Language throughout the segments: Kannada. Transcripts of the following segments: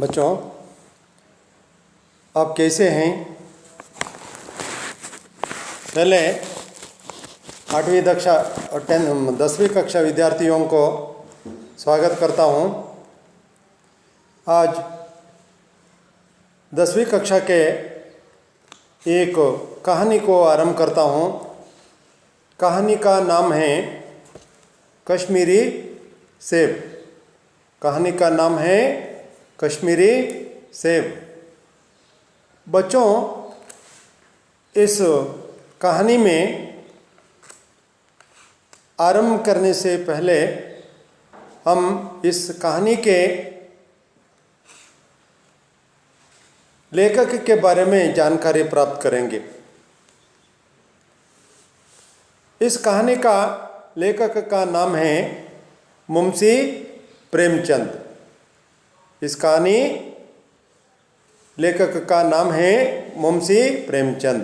बच्चों, आप कैसे हैं? पहले 8वीं कक्षा और 10वीं कक्षा विद्यार्थियों को स्वागत करता हूं। आज 10वीं कक्षा के एक कहानी को आरंभ करता हूं। कहानी का नाम है कश्मीरी सेब। कहानी का नाम है कश्मीरी सेब। बच्चों, इस कहानी में आरंभ करने से पहले हम इस कहानी के लेखक के बारे में जानकारी प्राप्त करेंगे। इस कहानी का लेखक का नाम है मुंशी प्रेमचंद। इस कहानी लेखक का नाम है मुंशी प्रेमचंद।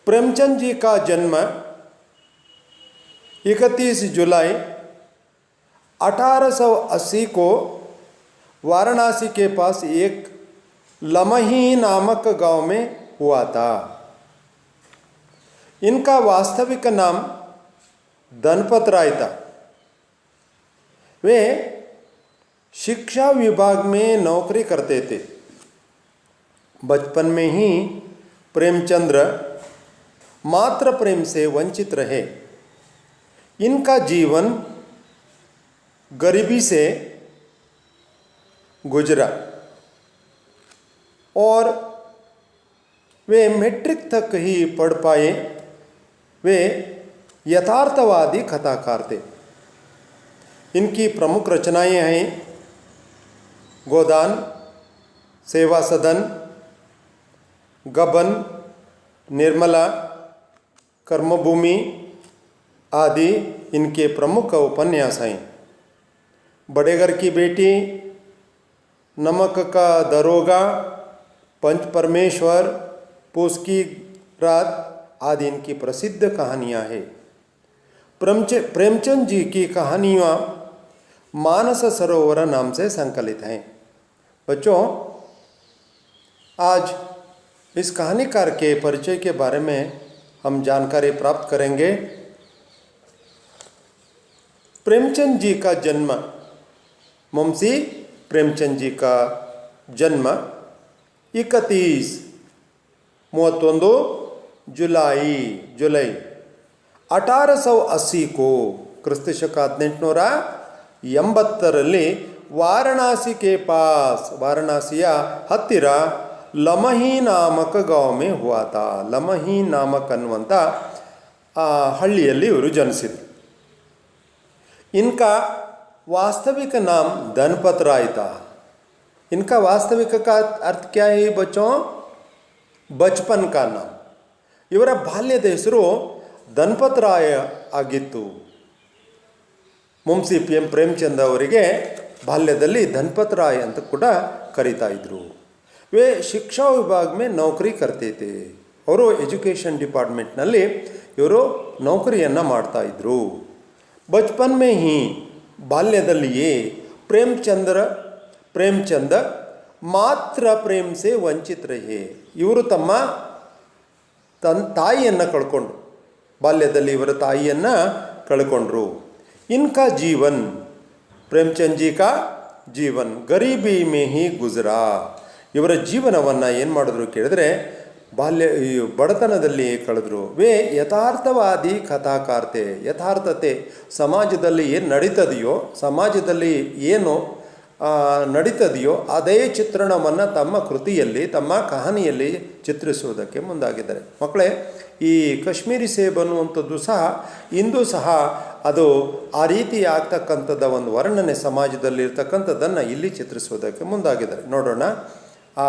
प्रेमचंद जी का जन्म 31 जुलाई 1880 को वाराणसी के पास एक लमही नामक गांव में हुआ था। इनका वास्तविक नाम धनपत राय था। वे शिक्षा विभाग में नौकरी करते थे। बचपन में ही प्रेमचंद्र मातृ प्रेम से वंचित रहे। इनका जीवन गरीबी से गुजरा और वे मैट्रिक तक ही पढ़ पाए। वे यथार्थवादी कथाकार थे। इनकी प्रमुख रचनाएं हैं गोदान, सेवा सदन, गबन, निर्मला, कर्मभूमि आदि इनके प्रमुख उपन्यास हैं। बड़े घर की बेटी, नमक का दरोगा, पंच परमेश्वर, पूस की रात आदि इनकी प्रसिद्ध कहानियां हैं। प्रेमचंद जी की कहानियाँ मानस सरोवर नाम से संकलित हैं। बच्चों, आज इस कहानीकार के परिचय के बारे में हम जानकारी प्राप्त करेंगे। प्रेमचंद जी का जन्म, मुंशी प्रेमचंद जी का जन्म 31 जुलाई 1880 को क्रिस्त शक 1880 वाराणसी के पास, वाराणसिಯ ಹತ್ತಿರ ಲಮಹಿ ನಾಮಕ गांव में हुआ था। ಲಮಹಿ ನಾಮಕ ಅನ್ನುವಂಥ ಹಳ್ಳಿಯಲ್ಲಿ ಇವರು ಜನಿಸಿದರು। इनका वास्तविक नाम धनपत राय था। इनका वास्तविक का अर्थ क्या है बच्चों? बचपन का नाम। ಇವರ ಬಾಲ್ಯದ ಹೆಸರು ಧನಪತ್ ರಾಯ ಆಗಿತ್ತು। मुंशी प्रेमचंद ಅವರಿಗೆ ಬಾಲ್ಯದಲ್ಲಿ ಧನಪತ್ ರಾಯ್ ಅಂತ ಕೂಡ ಕರೀತಾ ಇದ್ರು। वे शिक्षा विभाग में नौकरी करते थे। ಅವರು एजुकेशन डिपार्टमेंटನಲ್ಲಿ ಇವರು ನೌಕರಿಯನ್ನು ಮಾಡ್ತಾ ಇದ್ರು। बचपन में ही ಬಾಲ್ಯದಲ್ಲಿಯೇ प्रेमचंद ಮಾತ್ರ ಪ್ರೇಮ್ से ವಂಚಿತ ರಹೆ। ಇವರು ತಮ್ಮ ತಾಯಿಯನ್ನು ಕಳ್ಕೊಂಡ್ರು। ಬಾಲ್ಯದಲ್ಲಿ ಇವರ ತಾಯಿಯನ್ನು ಕಳ್ಕೊಂಡ್ರು। इनका जीवन, प्रेमचंद जी का जीवन गरीबी में ही गुजरा। ಇವರ ಜೀವನವನ್ನು ಏನು ಮಾಡಿದ್ರು ಕೇಳಿದ್ರೆ ಬಡತನದಲ್ಲಿ ಕಳೆದ್ರು। ವೇ ಯಥಾರ್ಥವಾದಿ ಕಥಾಕಾರ್ತೆ, ಯಥಾರ್ಥತೆ ಸಮಾಜದಲ್ಲಿ ಏನು ನಡೀತದೆಯೋ, ಸಮಾಜದಲ್ಲಿ ಏನು ನಡೀತದೆಯೋ ಅದೇ ಚಿತ್ರಣವನ್ನು ತಮ್ಮ ಕೃತಿಯಲ್ಲಿ, ತಮ್ಮ ಕಹಾನಿಯಲ್ಲಿ ಚಿತ್ರಿಸುವುದಕ್ಕೆ ಮುಂದಾಗಿದ್ದಾರೆ। ಮಕ್ಕಳೇ, ಈ ಕಾಶ್ಮೀರಿ ಸೇಬ್ ಅನ್ನುವಂಥದ್ದು ಸಹ ಇಂದು ಸಹ ಅದು ಆ ರೀತಿ ಆಗ್ತಕ್ಕಂಥದ್ದು ಒಂದು ವರ್ಣನೆ ಸಮಾಜದಲ್ಲಿ ಇರ್ತಕ್ಕಂಥದ್ದನ್ನು ಇಲ್ಲಿ ಚಿತ್ರಿಸುವುದಕ್ಕೆ ಮುಂದಾಗಿದ್ದಾರೆ। ನೋಡೋಣ, ಆ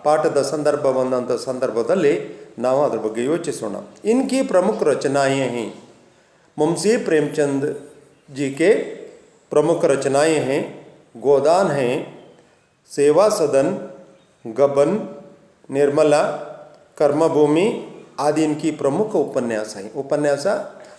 ಪಾಠದ ಸಂದರ್ಭ ಬಂದಂಥ ಸಂದರ್ಭದಲ್ಲಿ ನಾವು ಅದ್ರ ಬಗ್ಗೆ ಯೋಚಿಸೋಣ। ಇನ್ಕಿ ಪ್ರಮುಖ ರಚನಾएं हैं। मुंशी प्रेमचंद जी के प्रमुख रचनाएं हैं गोदान हैं, सेवा सदन, गबन, निर्मला, कर्मभूमि आदि इनकी प्रमुख उपन्यास हैं। उपन्यास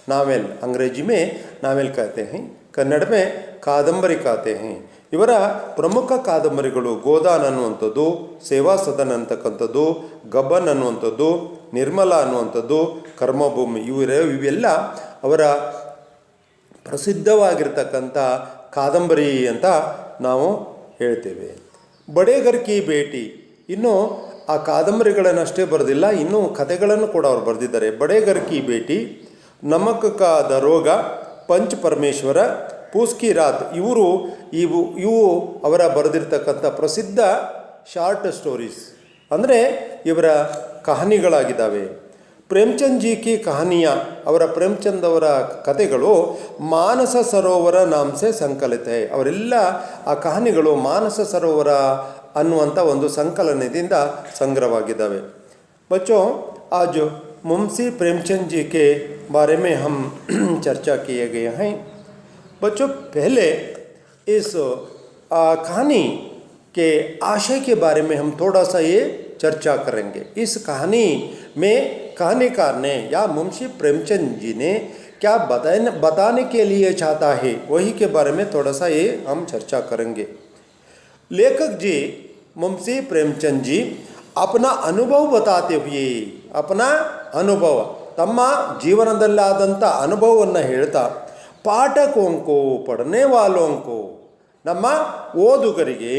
नावेल, अंग्रेजी में नावेल कहते हैं, कन्नड़ में काದಂಬರಿ कहते हैं. ಇವರ ಪ್ರಮುಖ ಕಾದಂಬರಿಗಳು ಗೋದಾನ್ ಅನ್ನುವಂಥದ್ದು, ಸೇವಾ ಸದನ್ ಅಂತಕ್ಕಂಥದ್ದು, ಗಬ್ಬನ್ ಅನ್ನುವಂಥದ್ದು, ನಿರ್ಮಲ ಅನ್ನುವಂಥದ್ದು, ಕರ್ಮಭೂಮಿ, ಇವೆಲ್ಲ ಅವರ ಪ್ರಸಿದ್ಧವಾಗಿರ್ತಕ್ಕಂಥ ಕಾದಂಬರಿ ಅಂತ ನಾವು ಹೇಳ್ತೇವೆ. ಬಡೇಗರ್ ಕಿ ಬೇಟಿ, ಇನ್ನು ಆ ಕಾದಂಬರಿಗಳನ್ನಷ್ಟೇ ಬರೆದಿಲ್ಲ, ಇನ್ನೂ ಕಥೆಗಳನ್ನು ಕೂಡ ಅವರು ಬರೆದಿದ್ದಾರೆ. ಬಡೇಗರ್ ಕಿ ಬೇಟಿ, ನಮಕ್ ಕಾ ದರೋಗ, ಪಂಚ್ ಪರಮೇಶ್ವರ, ಪೂಸ್ ಕಿ ರಾತ್, ಇವು ಅವರ ಬರೆದಿರ್ತಕ್ಕಂಥ ಪ್ರಸಿದ್ಧ ಶಾರ್ಟ್ ಸ್ಟೋರೀಸ್, ಅಂದರೆ ಇವರ ಕಹಾನಿಗಳಾಗಿದ್ದಾವೆ. ಪ್ರೇಮ್ಚಂದ್ ಜಿ ಕಿ ಕಹಾನಿಯ, ಅವರ ಪ್ರೇಮ್ಚಂದ್ ಅವರ ಕಥೆಗಳು ಮಾನಸ ಸರೋವರ ನಾಮ್ಸೆ ಸಂಕಲಿತ. ಅವರೆಲ್ಲ ಆ ಕಹಾನಿಗಳು ಮಾನಸ ಸರೋವರ ಅನ್ನುವಂಥ ಒಂದು ಸಂಕಲನದಿಂದ ಸಂಗ್ರಹವಾಗಿದ್ದಾವೆ. बच्चों, आज मुंशी प्रेमचंद जी के बारे में हम चर्चा किए गए हैं. बच्चों, पहले इस कहानी के आशय के बारे में हम थोड़ा सा ये चर्चा करेंगे. इस कहानी में कहानीकार ने या मुंशी प्रेमचंद जी ने क्या बताने के लिए चाहता है, वही के बारे में थोड़ा सा ये हम चर्चा करेंगे. लेखक जी मुंशी प्रेमचंद जी अपना अनुभव बताते हुए, अपना अनुभव, ತಮ್ಮ ಜೀವನದಲ್ಲಾದಂಥ ಅನುಭವವನ್ನು ಹೇಳ್ತಾ, ಪಾಠಕೋಂಕೋ ಪढ़ने वालों को, ನಮ್ಮ ಓದುಗರಿಗೆ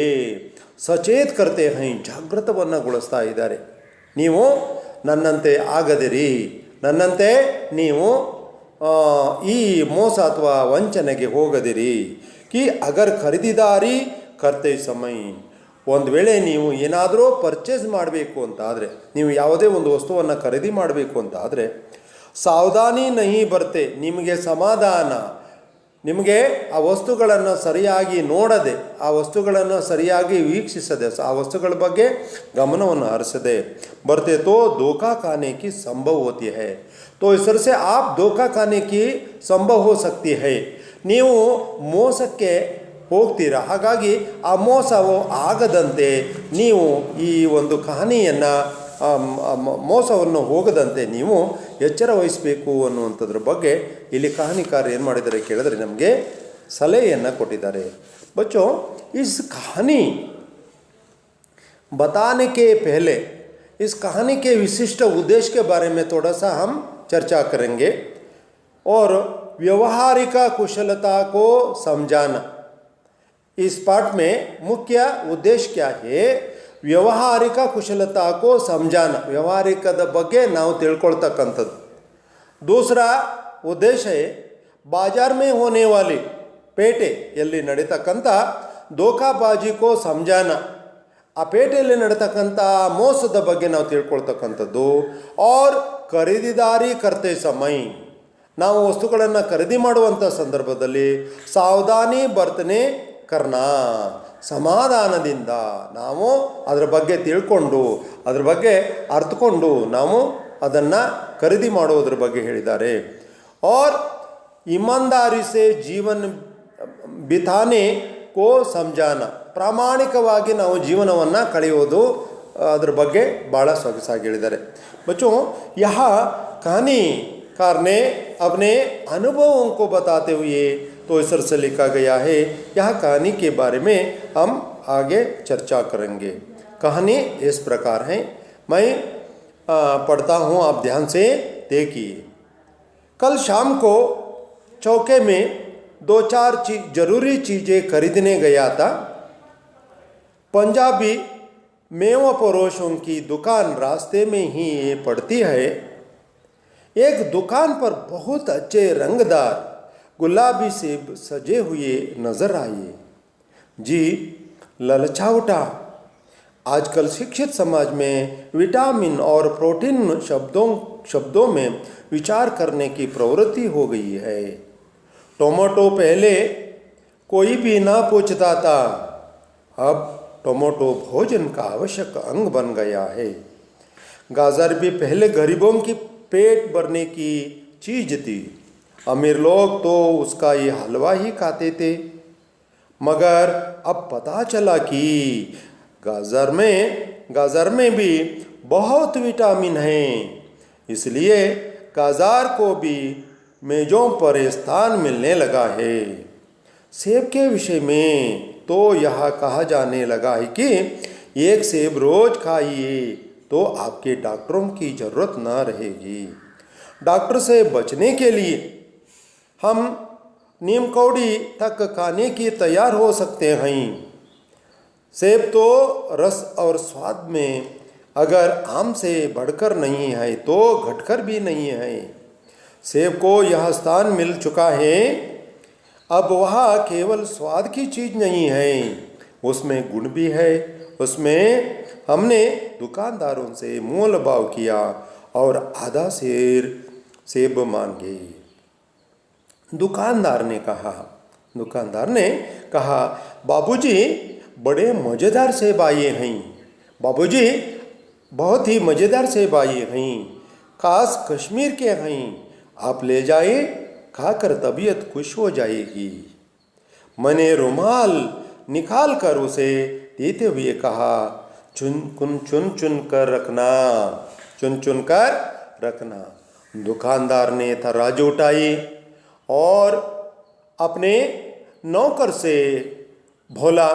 ಸಚೇತ್ ಕರ್ತೆ ಹೈ, ಜಾಗೃತವನ್ನುಗೊಳಿಸ್ತಾ ಇದ್ದಾರೆ. ನೀವು ನನ್ನಂತೆ ಆಗದಿರಿ, ನನ್ನಂತೆ ನೀವು ಈ ಮೋಸ ಅಥವಾ ವಂಚನೆಗೆ ಹೋಗದಿರಿ. ಕಿ ಅಗರ್ ಖರೀದಿದಾರಿ ಕರ್ತೆ ಸಮಯ, ಒಂದು ವೇಳೆ ನೀವು ಏನಾದರೂ ಪರ್ಚೇಸ್ ಮಾಡಬೇಕು ಅಂತಾದರೆ, ನೀವು ಯಾವುದೇ ಒಂದು ವಸ್ತುವನ್ನು ಖರೀದಿ ಮಾಡಬೇಕು ಅಂತಾದರೆ, ಸಾವಧಾನಿ ನಹಿ ಬರ್ತೆ, ನಿಮಗೆ ಸಮಾಧಾನ, ನಿಮಗೆ ಆ ವಸ್ತುಗಳನ್ನು ಸರಿಯಾಗಿ ನೋಡದೆ, ಆ ವಸ್ತುಗಳನ್ನು ಸರಿಯಾಗಿ ವೀಕ್ಷಿಸದೆ, ಆ ವಸ್ತುಗಳ ಬಗ್ಗೆ ಗಮನವನ್ನು ಹರಿಸದೆ ಬರ್ತೆ ತೋ ಧೋಖಾ ಖಾನೆ ಕಿ ಸಂಭವ ಹೋತಿ ಹೈ. तो इस तरह से आप धोखा खाने की संभव हो सकती है. ನೀವು ಮೋಸಕ್ಕೆ ಹೋಗ್ತೀರಾ. ಹಾಗಾಗಿ ಆ ಮೋಸವು ಆಗದಂತೆ ನೀವು ಈ ಒಂದು ಕಹಾನಿಯನ್ನು, ಮೋಸವನ್ನು ಹೋಗದಂತೆ ನೀವು ಎಚ್ಚರ ವಹಿಸಬೇಕು ಅನ್ನುವಂಥದ್ರ ಬಗ್ಗೆ ಇಲ್ಲಿ ಕಹಾನಿಕಾರ ಏನು ಮಾಡಿದ್ದಾರೆ ಕೇಳಿದ್ರೆ ನಮಗೆ ಸಲಹೆಯನ್ನು ಕೊಟ್ಟಿದ್ದಾರೆ. बच्चों, इस कहानी बताने के पहले इस कहानी के विशिष्ट उद्देश्य के बारे में थोड़ा सा हम चर्चा करेंगे और व्यवहारिक कुशलता को समझाना. इस पाठ में मुख्य उद्देश्य क्या है? ವ್ಯವಹಾರಿಕ ಕುಶಲತಾ ಕೋ ಸಮझाना, ವ್ಯವಹಾರಿಕದ ಬಗ್ಗೆ ನಾವು ತಿಳ್ಕೊಳ್ತಕ್ಕಂಥದ್ದು. दूसरा उद्देश्य है बाजार में होने वाली, ಪೇಟೆಯಲ್ಲಿ ನಡೀತಕ್ಕಂಥ ಧೋಖಾಬಾಜಿ ಕೋ ಸಮझाना, ಆ ಪೇಟೆಯಲ್ಲಿ ನಡೀತಕ್ಕಂಥ ಮೋಸದ ಬಗ್ಗೆ ನಾವು ತಿಳ್ಕೊಳ್ತಕ್ಕಂಥದ್ದು. और ಖರೀದಿದಾರಿ ಕರ್ತೆ ಸಮಯ, ನಾವು ವಸ್ತುಗಳನ್ನು ಖರೀದಿ ಮಾಡುವಂಥ ಸಂದರ್ಭದಲ್ಲಿ ಸಾವಧಾನಿ ಬರ್ತನೆ ಕರ್ನಾ, ಸಮಾಧಾನದಿಂದ ನಾವು ಅದರ ಬಗ್ಗೆ ತಿಳ್ಕೊಂಡು, ಅದರ ಬಗ್ಗೆ ಅರ್ಥಕೊಂಡು ನಾವು ಅದನ್ನು ಖರೀದಿ ಮಾಡುವುದರ ಬಗ್ಗೆ ಹೇಳಿದ್ದಾರೆ. और ईमानदारी से जीवन बिताने को समझाना, ಪ್ರಾಮಾಣಿಕವಾಗಿ ನಾವು ಜೀವನವನ್ನು ಕಳೆಯೋದು, ಅದರ ಬಗ್ಗೆ ಭಾಳ ಸೊಗಸಾಗಿ ಹೇಳಿದ್ದಾರೆ. बच्चों, यहाँ कहानीकार ने अपने अनुभवों को बताते हुए तो इस तरह से लिखा गया है. यह कहानी के बारे में हम आगे चर्चा करेंगे. कहानी इस प्रकार है, मैं पढ़ता हूँ, आप ध्यान से देखिए. कल शाम को चौके में 2-4 ज़रूरी चीज़ें खरीदने गया था. पंजाबी मेवा परोशों की दुकान रास्ते में ही पड़ती है. एक दुकान पर बहुत अच्छे रंगदार गुलाबी सेब सजे हुए नज़र आए. जी ललचा उठा. आजकल शिक्षित समाज में विटामिन और प्रोटीन शब्दों में विचार करने की प्रवृत्ति हो गई है. टोमेटो पहले कोई भी ना पूछता था, अब टोमेटो भोजन का आवश्यक अंग बन गया है. गाजर भी पहले गरीबों की पेट भरने की चीज़ थी. अमीर लोग तो उसका ये हलवा ही खाते थे. मगर अब पता चला कि गाजर में भी बहुत विटामिन हैं, इसलिए गाजर को भी मेजों पर स्थान मिलने लगा है। सेब के विषय में तो यह कहा जाने लगा है कि एक सेब रोज खाइए तो आपके डॉक्टरों की जरूरत न रहेगी। डॉक्टर से बचने के लिए हम नीम कौड़ी तक खाने की तैयार हो सकते हैं। सेब तो रस और स्वाद में अगर आम से बढ़कर नहीं है तो घटकर भी नहीं है। सेब को यह स्थान मिल चुका है, अब वह केवल स्वाद की चीज़ नहीं है, उसमें गुण भी है। उसमें हमने दुकानदारों से मोल भाव किया और आधा सेर सेब मांगे। दुकानदार ने कहा बाबूजी बड़े मज़ेदार सेब आए हैं। बाबूजी बहुत ही मज़ेदार सेब आए हैं, खास कश्मीर के हैं, आप ले जाए, खाकर तबीयत खुश हो जाएगी। मैंने रुमाल निकाल कर उसे देते हुए कहा चुन चुन कर रखना। दुकानदार ने तराजू उठाई और अपने नौकर से बोला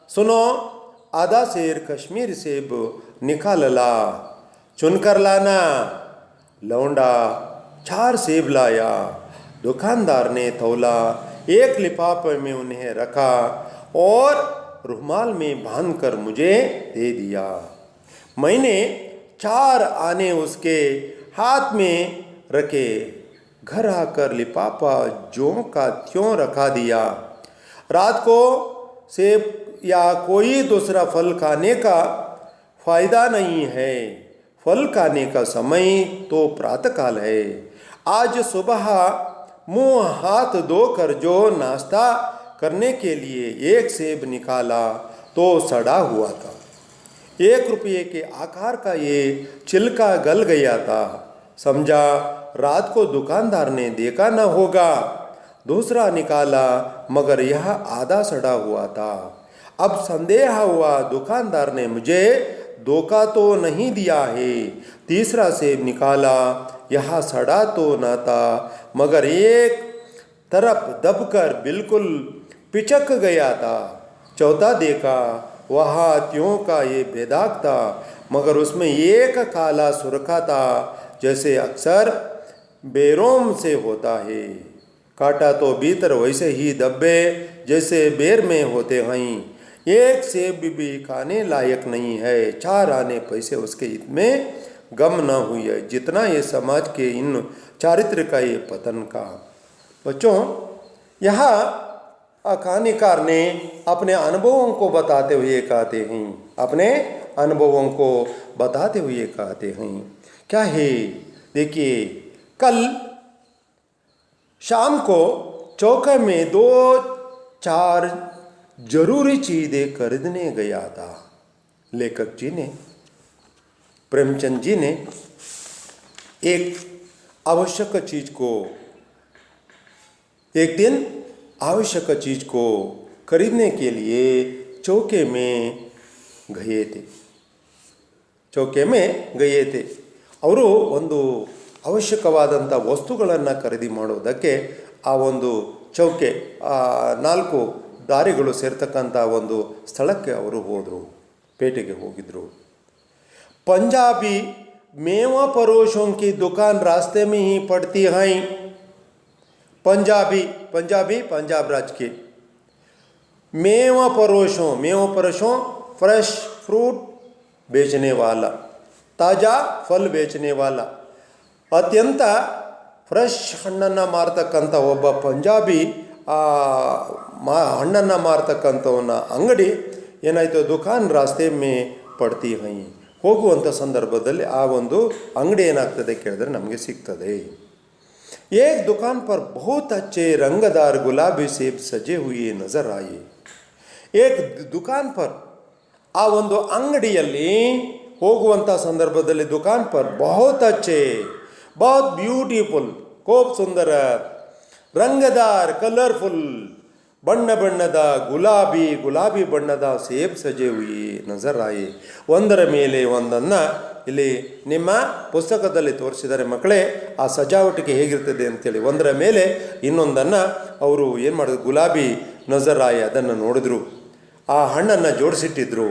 सुनो, आधा सेर कश्मीर सेब निकाल ला, चुनकर लाना। लौंडा 4 सेब लाया। दुकानदार ने तौला, एक लिफाफे में उन्हें रखा और रुमाल में बांधकर मुझे दे दिया। मैंने 4 आने उसके हाथ में रखे। घर आकर लिफाफा ज्यों का त्यों रखा दिया। रात को सेब या कोई दूसरा फल खाने का फायदा नहीं है, फल खाने का समय तो प्रातःकाल है। आज सुबह मुंह हाथ धोकर जो नाश्ता करने के लिए एक सेब निकाला तो सड़ा हुआ था। 1 रुपये के आकार का ये छिलका गल गया था। समझा रात को दुकानदार ने देखा न होगा। दूसरा निकाला मगर यह आधा सड़ा हुआ था। अब संदेह हुआ दुकानदार ने मुझे धोखा तो नहीं दिया है। तीसरा सेब निकाला, यह सड़ा तो न था मगर एक तरफ दबकर बिल्कुल पिचक गया था। चौथा देखा, वहाँ त्यों का ये बेदाग था मगर उसमें एक काला सुरखा था जैसे अक्सर बेरोम से होता है। काटा तो भीतर वैसे ही दब्बे जैसे बेर में होते हैं। एक सेब भी खाने लायक नहीं है। 4 आने पैसे उसके हित में गम न हुई है जितना ये समाज के इन चारित्र का ये पतन का। बच्चों, यहाँ कहानीकार ने अपने अनुभवों को बताते हुए कहते हैं, क्या है देखिए, कल शाम को चौक में 2-4 जरूरी चीज़ें खरीदने गया था। लेखक जी ने, प्रेमचंद जी ने एक दिन आवश्यक चीज को खरीदने के लिए चौके में गए थे। ಅವರು ಒಂದು ಅವಶ್ಯಕವಾದಂಥ ವಸ್ತುಗಳನ್ನು ಖರೀದಿ ಮಾಡೋದಕ್ಕೆ ಆ ಒಂದು ಚೌಕೆ 4 ದಾರಿಗಳು ಸೇರ್ತಕ್ಕಂಥ ಒಂದು ಸ್ಥಳಕ್ಕೆ ಅವರು ಹೋದರು, ಪೇಟೆಗೆ ಹೋಗಿದ್ರು। पंजाबी मेवा परोसों की दुकान रास्ते में ही पड़ती हैं। पंजाबी पंजाब राज्य के मेवा परोसों फ्रेश फ्रूट बेचने वाला, ताज़ा फल बेचने वाला, अत्यंत ಫ್ರೆಶ್ ಹಣ್ಣನ್ನು ಮಾರ್ತಕ್ಕಂಥ ಒಬ್ಬ ಪಂಜಾಬಿ ಹಣ್ಣನ್ನು ಮಾರ್ತಕ್ಕಂಥವನ್ನ ಅಂಗಡಿ ಏನಾಯಿತು, ದುಕಾನ್ ರಾಸ್ತೆ ಮೇ ಪಡ್ತಿ ಹೈ, ಹೋಗುವಂಥ ಸಂದರ್ಭದಲ್ಲಿ ಆ ಒಂದು ಅಂಗಡಿ ಏನಾಗ್ತದೆ ಕೇಳಿದ್ರೆ ನಮಗೆ ಸಿಗ್ತದೆ। एक दुकान पर बहुत अच्छे रंगदार गुलाबी सेब सजे हुए नजर आए। एक दुकान पर ಆ ಒಂದು ಅಂಗಡಿಯಲ್ಲಿ ಹೋಗುವಂಥ ಸಂದರ್ಭದಲ್ಲಿ दुकान पर बहुत अच्छे, बहुत ब्यूटीफुल, खूब सुंदर, रंगदार, कलरफुल ಬಣ್ಣ ಬಣ್ಣದ ಗುಲಾಬಿ ಬಣ್ಣದ ಸೇಬ್ ಸಜೆ ಹುಯಿ ನಜರ್ ಆಯಿ. ಒಂದರ ಮೇಲೆ ಒಂದನ್ನು ಇಲ್ಲಿ ನಿಮ್ಮ ಪುಸ್ತಕದಲ್ಲಿ ತೋರಿಸಿದ್ದಾರೆ ಮಕ್ಕಳೇ. ಆ ಸಜಾವಟಿಕೆ ಹೇಗಿರ್ತದೆ ಅಂತೇಳಿ ಒಂದರ ಮೇಲೆ ಇನ್ನೊಂದನ್ನು ಅವರು ಏನು ಮಾಡಿದ್ರು, ಗುಲಾಬಿ ನಜರ್ ಆಯಿ ಅದನ್ನು ನೋಡಿದ್ರು, ಆ ಹಣ್ಣನ್ನು ಜೋಡಿಸಿಟ್ಟಿದ್ರು.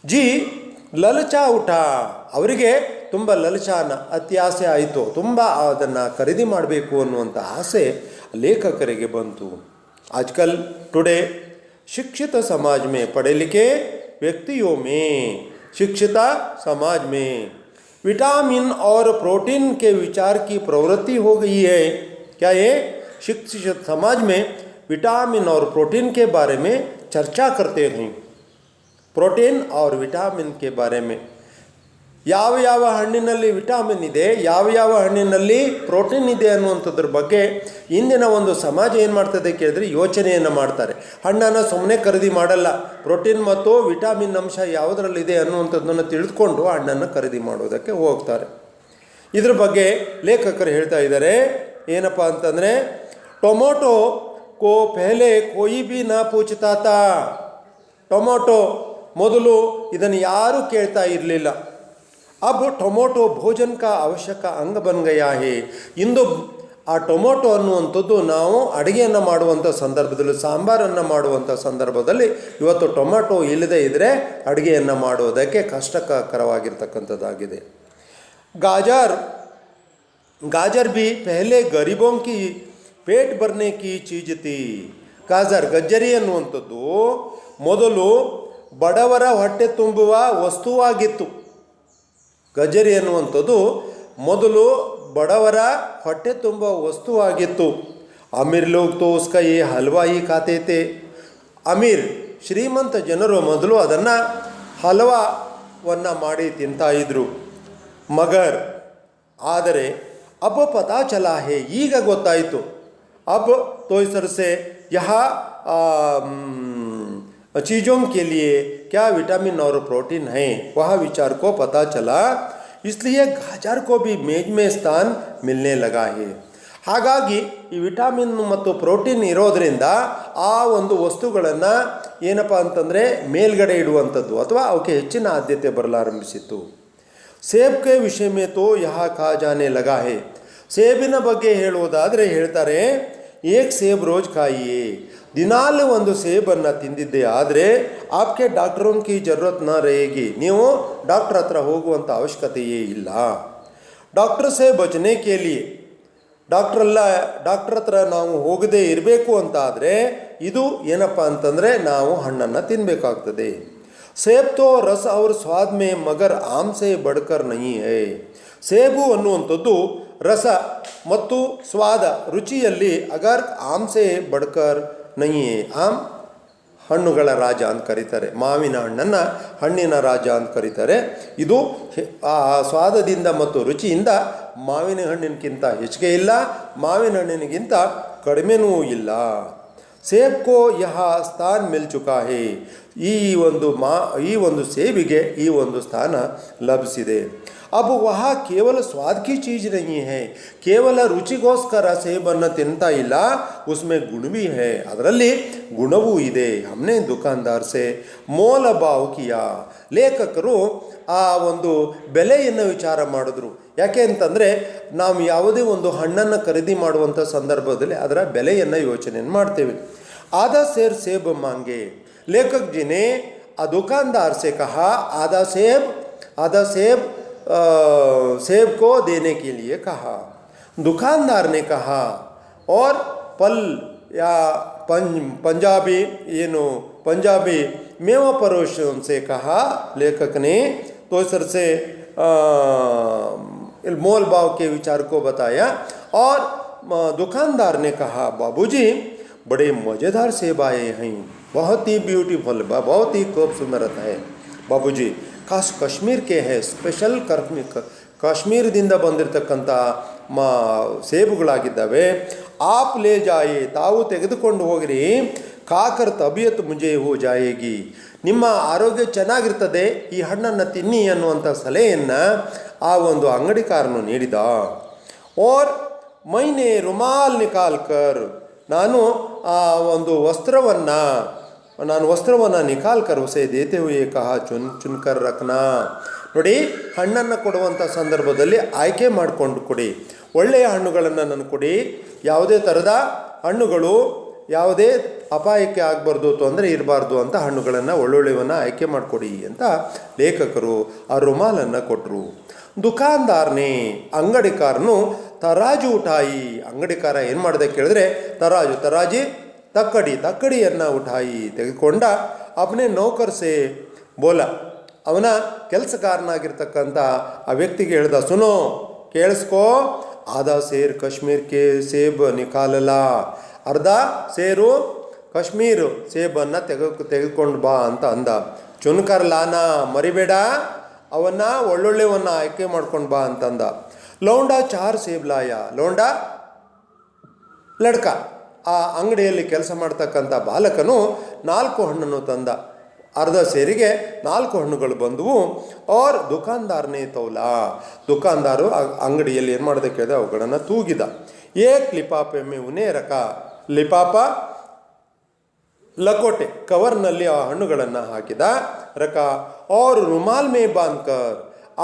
ಜಿ ಲಲಚಾ ಊಟ, ಅವರಿಗೆ ತುಂಬ ಲಲಚಾನ ಅತ್ಯಾಸೆ ಆಯಿತು, ತುಂಬ ಅದನ್ನು ಖರೀದಿ ಮಾಡಬೇಕು ಅನ್ನುವಂಥ ಆಸೆ ಲೇಖಕರಿಗೆ ಬಂತು. आजकल टुडे शिक्षित समाज में, पढ़े लिखे व्यक्तियों में, शिक्षित समाज में विटामिन और प्रोटीन के विचार की प्रवृत्ति हो गई है. क्या ये शिक्षित समाज में विटामिन और प्रोटीन के बारे में चर्चा करते हैं. प्रोटीन और विटामिन के बारे में, ಯಾವ ಯಾವ ಹಣ್ಣಿನಲ್ಲಿ ವಿಟಾಮಿನ್ ಇದೆ, ಯಾವ ಯಾವ ಹಣ್ಣಿನಲ್ಲಿ ಪ್ರೋಟೀನ್ ಇದೆ ಅನ್ನುವಂಥದ್ರ ಬಗ್ಗೆ ಇಂದಿನ ಒಂದು ಸಮಾಜ ಏನು ಮಾಡ್ತದೆ ಕೇಳಿದ್ರೆ ಯೋಚನೆಯನ್ನು ಮಾಡ್ತಾರೆ. ಹಣ್ಣನ್ನು ಸುಮ್ಮನೆ ಖರೀದಿ ಮಾಡಲ್ಲ, ಪ್ರೋಟೀನ್ ಮತ್ತು ವಿಟಾಮಿನ್ ಅಂಶ ಯಾವುದರಲ್ಲಿದೆ ಅನ್ನುವಂಥದ್ದನ್ನು ತಿಳಿದುಕೊಂಡು ಹಣ್ಣನ್ನು ಖರೀದಿ ಮಾಡೋದಕ್ಕೆ ಹೋಗ್ತಾರೆ. ಇದ್ರ ಬಗ್ಗೆ ಲೇಖಕರು ಹೇಳ್ತಾ ಇದ್ದಾರೆ ಏನಪ್ಪ ಅಂತಂದರೆ, ಟೊಮೊಟೊ ಕೋ ಪೆಹಲೆ ಕೋಯಿ ಬಿ ನ ಪೂಚ್ತಾ ತಾ. ಟೊಮೊಟೊ ಮೊದಲು ಇದನ್ನು ಯಾರೂ ಕೇಳ್ತಾ ಇರಲಿಲ್ಲ. अब ಟೊಮೊಟೊ ಭೋಜನ ಕಾ ಅವಶ್ಯಕ ಅಂಗ ಬನ್ ಗಯಾ ಹೇ. ಇಂದು ಆ ಟೊಮೊಟೊ ಅನ್ನುವಂಥದ್ದು ನಾವು ಅಡುಗೆಯನ್ನು ಮಾಡುವಂಥ ಸಂದರ್ಭದಲ್ಲಿ, ಸಾಂಬಾರನ್ನು ಮಾಡುವಂಥ ಸಂದರ್ಭದಲ್ಲಿ ಇವತ್ತು ಟೊಮೊಟೊ ಇಲ್ಲದೇ ಇದ್ದರೆ ಅಡುಗೆಯನ್ನು ಮಾಡೋದಕ್ಕೆ ಕಷ್ಟಕರವಾಗಿರ್ತಕ್ಕಂಥದ್ದಾಗಿದೆ. गाजर भी पहले गरीबों की पेट भरने की चीज थी. ಗಜ್ಜರಿ ಅನ್ನುವಂಥದ್ದು ಮೊದಲು ಬಡವರ ಹೊಟ್ಟೆ ತುಂಬುವ ವಸ್ತುವಾಗಿತ್ತು. ಗಜ್ಜರಿ ಅನ್ನುವಂಥದ್ದು ಮೊದಲು ಬಡವರ ಹೊಟ್ಟೆ ತುಂಬುವ ವಸ್ತುವಾಗಿತ್ತು. ಅಮೀರ್ ಲೋಗ್ ತೋ ಉಸ್ಕಾ ಯೇ ಹಲ್ವಾ ಹಿ ಖಾತೆ ಥೇ. ಅಮೀರ್ ಶ್ರೀಮಂತ ಜನರು ಮೊದಲು ಅದನ್ನು ಹಲ್ವಾವನ್ನು ಮಾಡಿ ತಿಂತಾಯಿದ್ರು. ಮಗರ್ ಆದರೆ ಅಬ್ ಪತಾ ಚಲಾ ಹೇ, ಈಗ ಗೊತ್ತಾಯಿತು. अब तो इस तरह से यहाँ चीज़ों के लिए क्या विटामिन और प्रोटीन हैं वह विचार को पता चला. इसलिए गाजर को भी मेज में स्थान मिलने लगा है. ಹಾಗಾಗಿ ಈ ವಿಟಾಮಿನ್ ಮತ್ತು ಪ್ರೋಟೀನ್ ಇರೋದರಿಂದ ಆ ಒಂದು ವಸ್ತುಗಳನ್ನು ಏನಪ್ಪ ಅಂತಂದರೆ ಮೇಲ್ಗಡೆ ಇಡುವಂಥದ್ದು ಅಥವಾ ಅವಕ್ಕೆ ಹೆಚ್ಚಿನ ಆದ್ಯತೆ ಬರಲಾರಂಭಿಸಿತ್ತು. ಸೇಬ್ ಕೆ ವಿಷಯ ಮೇ ತೋ ಯಹಾ ಖಾ ಜಾನೆ ಲಗಾ ಹೇ. ಸೇಬಿನ ಬಗ್ಗೆ ಹೇಳುವುದಾದರೆ ಹೇಳ್ತಾರೆ, ಏಕ್ ಸೇಬ್ ರೋಜ್ ಖಾಯಿಯೇ. ದಿನಾಲು ಒಂದು ಸೇಬನ್ನು ತಿಂದಿದ್ದೆ ಆದರೆ ಆಪ್ಕೆ ಡಾಕ್ಟರೋನ್ ಕಿ ಜರೂರತ್ ನ ರೇಗಿ. ನೀವು ಡಾಕ್ಟರ್ ಹತ್ರ ಹೋಗುವಂಥ ಅವಶ್ಯಕತೆಯೇ ಇಲ್ಲ. ಡಾಕ್ಟರ್ ಸೇ ಬಚನೆ ಕೆ ಲಿಯೆ, ಡಾಕ್ಟರ್ ಹತ್ರ ನಾವು ಹೋಗದೇ ಇರಬೇಕು ಅಂತ ಆದರೆ ಇದು ಏನಪ್ಪ ಅಂತಂದರೆ ನಾವು ಹಣ್ಣನ್ನು ತಿನ್ನಬೇಕಾಗ್ತದೆ. ಸೇಬ್ ತೋ ರಸ ಅವ್ರ ಸ್ವಾದ ಮೇ ಮಗರ್ ಆಮ್ ಸೇ ಬಡ್ಕರ್ ನಹಿ ಹೈ. ಸೇಬು ಅನ್ನುವಂಥದ್ದು ರಸ ಮತ್ತು ಸ್ವಾದ ರುಚಿಯಲ್ಲಿ ಅಗರ್ ಆಮ್ಸೆ ಬಡ್ಕರ್ ನಹಿ ಹೈ. ಆಮ್ ಹಣ್ಣುಗಳ ರಾಜ ಅಂತ ಕರೀತಾರೆ. ಮಾವಿನ ಹಣ್ಣನ್ನು ಹಣ್ಣಿನ ರಾಜ ಅಂತ ಕರೀತಾರೆ. ಇದು ಆ ಸ್ವಾದದಿಂದ ಮತ್ತು ರುಚಿಯಿಂದ ಮಾವಿನ ಹಣ್ಣಿನಕ್ಕಿಂತ ಹೆಚ್ಚಿಗೆ ಇಲ್ಲ, ಮಾವಿನ ಹಣ್ಣಿನಿಗಿಂತ ಕಡಿಮೆನೂ ಇಲ್ಲ. ಸೇಬ್ ಕೋ ಯಹ ಸ್ಥಾನ್ ಮಿಲ್ ಚುಕಾ ಹೇ. ಈ ಒಂದು ಸೇಬಿಗೆ ಈ ಒಂದು ಸ್ಥಾನ ಲಭಿಸಿದೆ. अब वह केवल स्वाद की चीज़ नहीं है, ಕೇವಲ ರುಚಿಗೋಸ್ಕರ ಸೇಬನ್ನು ತಿಂತಾ ಇಲ್ಲ, ಉಸ್ಮೆ ಗುಣ ಭಿ ಹೈ, ಅದರಲ್ಲಿ ಗುಣವೂ ಇದೆ. ಹಮ್ನೆ ದುಕಾನ್ದಾರ್ ಸೆ ಮೋಲ ಭಾವ್ ಕಿಯಾ. ಲೇಖಕರು ಆ ಒಂದು ಬೆಲೆಯನ್ನು ವಿಚಾರ ಮಾಡಿದ್ರು. ಯಾಕೆ ಅಂತಂದರೆ ನಾವು ಯಾವುದೇ ಒಂದು ಹಣ್ಣನ್ನು ಖರೀದಿ ಮಾಡುವಂಥ ಸಂದರ್ಭದಲ್ಲಿ ಅದರ ಬೆಲೆಯನ್ನು ಯೋಚನೆಯನ್ನು ಮಾಡ್ತೇವೆ. ಆಧಾ ಸೇರ್ ಸೇಬ್ ಮಾಂಗೆ. ಲೇಖಕ್ ಜಿನೇ ಆ ದುಕಾನ್ದಾರ್ ಸೆ ಕಹಾ ಆಧಾ ಸೇಬ್ सेब को देने के लिए कहा. दुकानदार ने कहा और फल या पंजाबी मेवा परोशों से कहा. लेखक ने तो इस तरह से मोल भाव के विचार को बताया. और दुकानदार ने कहा, बाबूजी बड़े मज़ेदार सेब आए हैं, बहुत ही ब्यूटीफुल, बहुत ही खूबसूरत है बाबूजी. खास कश्मीर के है, ಸ್ಪೆಷಲ್ ಕಾಶ್ಮೀರದಿಂದ ಬಂದಿರತಕ್ಕಂಥ ಸೇಬುಗಳಾಗಿದ್ದಾವೆ. ಆಪ್ ಲೇ ಜಾಯೆ, ತಾವು ತೆಗೆದುಕೊಂಡು ಹೋಗಿರಿ. ಖಾಕರ್ ತಬಿಯತ್ ಮುಜೆ ಹೋ ಜಾಯೇಗಿ, ನಿಮ್ಮ ಆರೋಗ್ಯ ಚೆನ್ನಾಗಿರ್ತದೆ, ಈ ಹಣ್ಣನ್ನು ತಿನ್ನಿ ಅನ್ನುವಂಥ ಸಲಹೆಯನ್ನು ಆ ಒಂದು ಅಂಗಡಿಕಾರನು ನೀಡಿದ. और मैंने रुमाल निकाल कर ನಾನು ಆ ಒಂದು ವಸ್ತ್ರವನ್ನು ನಿಕಾಲ್ ಕರ್ ಉಸೆ ದೇತೆ ಹುಯೇ ಕಹ ಚುನ್ಕರ್ ರಕ್ನಾ. ನೋಡಿ, ಹಣ್ಣನ್ನು ಕೊಡುವಂಥ ಸಂದರ್ಭದಲ್ಲಿ ಆಯ್ಕೆ ಮಾಡಿಕೊಂಡು ಕೊಡಿ. ಒಳ್ಳೆಯ ಹಣ್ಣುಗಳನ್ನು ನನಗೆ ಕೊಡಿ, ಯಾವುದೇ ಥರದ ಹಣ್ಣುಗಳು ಯಾವುದೇ ಅಪಾಯಕ್ಕೆ ಆಗಬಾರ್ದು, ತೊಂದರೆ ಇರಬಾರ್ದು ಅಂತ ಹಣ್ಣುಗಳನ್ನು ಒಳ್ಳೊಳ್ಳೆವನ್ನು ಆಯ್ಕೆ ಮಾಡಿಕೊಡಿ ಅಂತ ಲೇಖಕರು ಆ ರುಮಾಲನ್ನು ಕೊಟ್ಟರು. ದುಕಾನ್ದಾರ್ನೇ, ಅಂಗಡಿಕಾರನು ತರಾಜು ಉಠಾಯಿ, ಅಂಗಡಿಕಾರ ಏನು ಮಾಡಿದೆ ಕೇಳಿದ್ರೆ ತರಾಜಿ ತಕ್ಕಡಿಯನ್ನು ಉಠಾಯಿ ತೆಗೆದುಕೊಂಡ. ಅವನೇ ನೌಕರ್ಸೆ ಬೋಲ, ಅವನ ಕೆಲಸಗಾರನಾಗಿರ್ತಕ್ಕಂಥ ಆ ವ್ಯಕ್ತಿಗೆ ಹೇಳ್ದ, ಸುನೋ ಕೇಳಿಸ್ಕೋ, ಆಧಾ ಸೇರ್ ಕಾಶ್ಮೀರ್ಗೆ ಸೇಬ್ ನಿಕಾಲಲ್ಲ, ಅರ್ಧ ಸೇರು ಕಾಶ್ಮೀರ್ ಸೇಬನ್ನು ತೆಗೆದುಕೊಂಡು ಬಾ ಅಂತ ಅಂದ. ಚುನ್ಕರ್ ಲಾನ, ಮರಿಬೇಡ, ಅವನ್ನ ಒಳ್ಳೊಳ್ಳೆವನ್ನ ಆಯ್ಕೆ ಮಾಡ್ಕೊಂಡು ಬಾ ಅಂತಂದ. ಲೌಂಡಾ 4 ಸೇಬ್ ಲಾಯ, ಲೌಂಡಾ ಲಡ್ಕ, ಆ ಅಂಗಡಿಯಲ್ಲಿ ಕೆಲಸ ಮಾಡ್ತಕ್ಕಂಥ ಬಾಲಕನು 4 ಹಣ್ಣನ್ನು ತಂದ. ಅರ್ಧ ಸೇರಿಗೆ 4 ಹಣ್ಣುಗಳು ಬಂದವು. ಅವ್ರ ದುಕಾನ್ದಾರನೇ ತೌಲಾ, ದುಕಾನ್ದಾರು ಅಂಗಡಿಯಲ್ಲಿ ಏನು ಮಾಡಿದೆ ಕೇಳಿದೆ, ಅವುಗಳನ್ನು ತೂಗಿದ. ಏಕ್ ಲಿಪಾಪೆ ಮೇ ಉನೇ ರಕ, ಲಿಪಾಪ ಲಕೋಟೆ, ಕವರ್ನಲ್ಲಿ ಆ ಹಣ್ಣುಗಳನ್ನು ಹಾಕಿದ. ರಕ और रुमाल में बांधकर,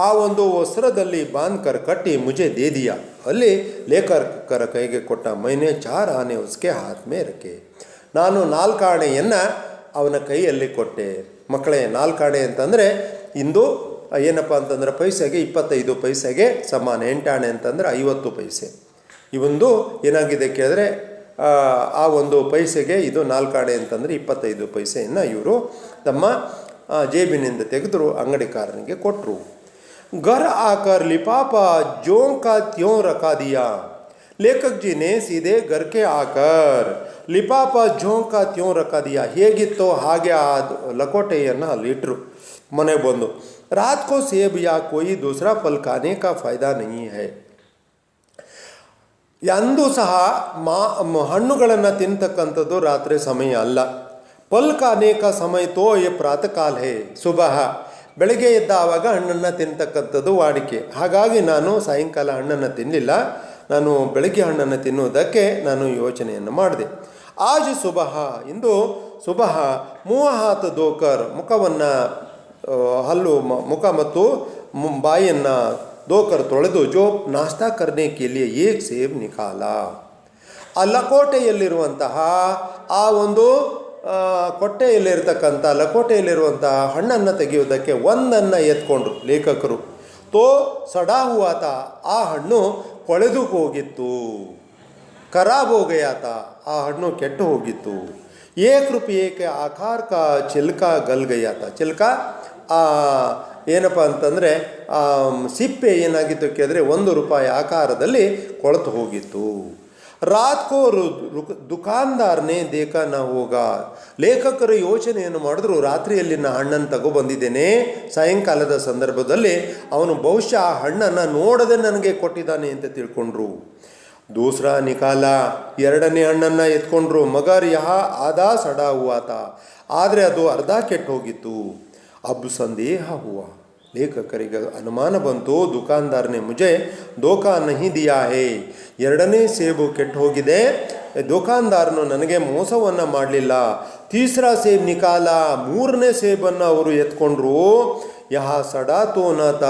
ಆ ಒಂದು ವಸ್ತ್ರದಲ್ಲಿ ಬಾಂಧ್ಕರ್ ಕಟ್ಟಿ ಮುಜೆ ದೇ ದಿಯಾ, ಅಲ್ಲಿ ಲೇಖಕರ ಕೈಗೆ ಕೊಟ್ಟ. ಮೈನೆ 4 ಆನೆ ಉಸ್ಕೆ ಹಾತ್ ಮೇ ರಕೆ, ನಾನು 4 ಆಣೆಯನ್ನು ಅವನ ಕೈಯಲ್ಲಿ ಕೊಟ್ಟೆ. ಮಕ್ಕಳೇ, 4 ಆಣೆ ಅಂತಂದರೆ ಇಂದು ಏನಪ್ಪ ಅಂತಂದ್ರೆ ಪೈಸೆಗೆ 25 ಪೈಸೆಗೆ ಸಮಾನ. 8 ಆಣೆ ಅಂತಂದರೆ 50 ಪೈಸೆ. ಇವೊಂದು ಏನಾಗಿದೆ ಕೇಳಿದ್ರೆ ಆ ಒಂದು ಪೈಸೆಗೆ ಇದು 4 ಆಣೆ ಅಂತಂದರೆ 25 ಪೈಸೆಯನ್ನು ಇವರು ತಮ್ಮ ಜೇಬಿನಿಂದ ತೆಗೆದರು, ಅಂಗಡಿಕಾರನಿಗೆ ಕೊಟ್ಟರು. घर आकर लिफाफा ज्यों का त्यों रखा दिया, लेखक जी ने सीधे घर के आकर लिफाफा ज्यों का त्यों रखा दिया, ಹೇಗಿತ್ತೋ ಹಾಗೆ ಆ ಲಕೋಟೆಯನ್ನು ಅಲ್ಲಿಟ್ಟರು. ಮನೆ ಬಂದು, रात को सेब या कोई दूसरा फल खाने का फायदा नहीं है, ಎಂದೂ ಸಹ ಹಣ್ಣುಗಳನ್ನು ತಿಂತಕ್ಕಂಥದ್ದು ರಾತ್ರಿ ಸಮಯ ಅಲ್ಲ. ಫಲ್ ಖಾನೆ ಕಾ ಸಮಯ ತೋ ಯೇ ಪ್ರಾತಃ ಕಾಲ ಹೇ ಸುಬಹ, ಬೆಳಗ್ಗೆ ಎದ್ದ ಆವಾಗ ಹಣ್ಣನ್ನು ತಿಂತಕ್ಕಂಥದ್ದು ವಾಡಿಕೆ. ಹಾಗಾಗಿ ನಾನು ಸಾಯಂಕಾಲ ಹಣ್ಣನ್ನು ತಿನ್ನಲಿಲ್ಲ, ನಾನು ಬೆಳಗ್ಗೆ ಹಣ್ಣನ್ನು ತಿನ್ನುವುದಕ್ಕೆ ನಾನು ಯೋಚನೆಯನ್ನು ಮಾಡಿದೆ. ಆಜ್ ಸುಬಹ, ಇಂದು ಸುಬಹ ಮೂವಹಾತ್ ದೋಕರ್, ಮುಖವನ್ನು ಮುಖ ಮತ್ತು ಬಾಯನ್ನು ದೋಕರ್ ತೊಳೆದು ಜೋ ನಾಷ್ಟಾ ಕರ್ನೆ ಕೇಲಿಯೇ ಏಕ್ ಸೇಬ್ ನಿಕಾಲ, ಆ ಲಕೋಟೆಯಲ್ಲಿರುವಂತಹ ಆ ಒಂದು ಕೊಟ್ಟೆಯಲ್ಲಿರ್ತಕ್ಕಂಥ ಲಕೋಟೆಯಲ್ಲಿರುವಂತಹ ಹಣ್ಣನ್ನು ತೆಗೆಯುವುದಕ್ಕೆ ಒಂದನ್ನು ಎತ್ಕೊಂಡ್ರು ಲೇಖಕರು. ತೋ ಸಡಾ ಹುವಾತ, ಆ ಹಣ್ಣು ಕೊಳೆದು ಹೋಗಿತ್ತು. ಖರಾಬ್ ಹೋಗಯಾತ, ಆ ಹಣ್ಣು ಕೆಟ್ಟು ಹೋಗಿತ್ತು. ಏಕ್ ರೂಪಾಯಿಗೆ ಆಕಾರ ಕಾ ಚಿಲ್ಕ ಗಲ್ ಗಯಾತ, ಚಿಲ್ಕ ಏನಪ್ಪ ಅಂತಂದರೆ ಸಿಪ್ಪೆ ಏನಾಗಿತ್ತು ಕೇಳಿದ್ರೆ 1 ರೂಪಾಯಿ ಆಕಾರದಲ್ಲಿ ಕೊಳೆತು ಹೋಗಿತ್ತು. ರಾತ್ ಕೋ ದುಕಾನ್ದಾರನೇ ದೇಖ ನ ಹೋಗ, ಲೇಖಕರು ಯೋಚನೆಯನ್ನು ಮಾಡಿದ್ರು, ರಾತ್ರಿಯಲ್ಲಿ ನಾ ಹಣ್ಣನ್ನು ತಗೊಬಂದಿದ್ದೇನೆ, ಸಾಯಂಕಾಲದ ಸಂದರ್ಭದಲ್ಲಿ ಅವನು ಬಹುಶಃ ಆ ಹಣ್ಣನ್ನು ನೋಡದೆ ನನಗೆ ಕೊಟ್ಟಿದ್ದಾನೆ ಅಂತ ತಿಳ್ಕೊಂಡ್ರು. ದೂಸರಾ ನಿಕಾಲ, 2ನೇ ಹಣ್ಣನ್ನು ಎತ್ಕೊಂಡ್ರು. ಮಗರ್ ಯಹ ಆಧಾ ಸಡಾ ಹುವಾತ, ಆದರೆ ಅದು ಅರ್ಧ ಕೆಟ್ಟು ಹೋಗಿತ್ತು. ಅಬ್ ಸಂದೇಹ ಹುವ, ಲೇಖಕರಿಗೆ ಅನುಮಾನ ಬಂತು. ದುಕಾನ್ದಾರನೇ ಮುಜೆ ದೋಖಾ ನಹಿ ದಿಯಾ ಹೇ, 2ನೇ ಸೇಬು ಕೆಟ್ಟು ಹೋಗಿದೆ, ದುಕಾನ್ದಾರನು ನನಗೆ ಮೋಸವನ್ನು ಮಾಡಲಿಲ್ಲ. ತೀಸರಾ ಸೇಬ್ ನಿಕಾಲ, 3ನೇ ಸೇಬನ್ನು ಅವರು ಎತ್ಕೊಂಡ್ರು. ಯಹ ಸಡಾ ತೋನತ,